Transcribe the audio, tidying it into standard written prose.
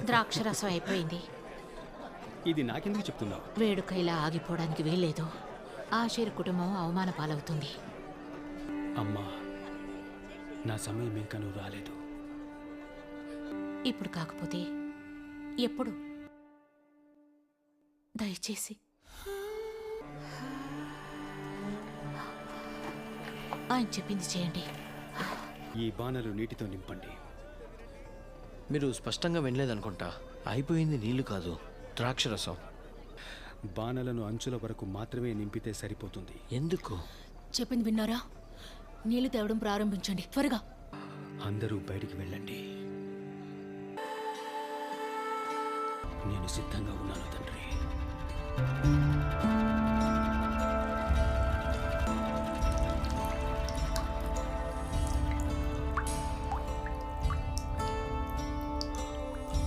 ద్రాక్షరసం అయిపోయింది. ఇది నాకెందుకు చెప్తున్నావు? వేడుక ఇలా ఆగిపోవడానికి వీల్లేదు. ఆశీర్ కుటుంబం అవమాన పాలవుతుంది. అమ్మా, నా సమయం ఇంకా నువ్వు రాలేదు. ఇప్పుడు కాకపోతే ఎప్పుడు? దయచేసి ఆయన చెప్పింది చేయండి. ఈ బాణలు నీటితో నింపండి. మీరు స్పష్టంగా వినలేదనుకుంటా. అయిపోయింది నీళ్లు కాదు, ద్రాక్షరసం. బాణలను అంచుల వరకు మాత్రమే నింపితే సరిపోతుంది. ఎందుకు? చెప్పింది విన్నారా? నీళ్లు తేవడం ప్రారంభించండి త్వరగా. అందరూ బయటికి వెళ్ళండి. నేను సిద్ధంగా ఉన్నాను తండ్రి.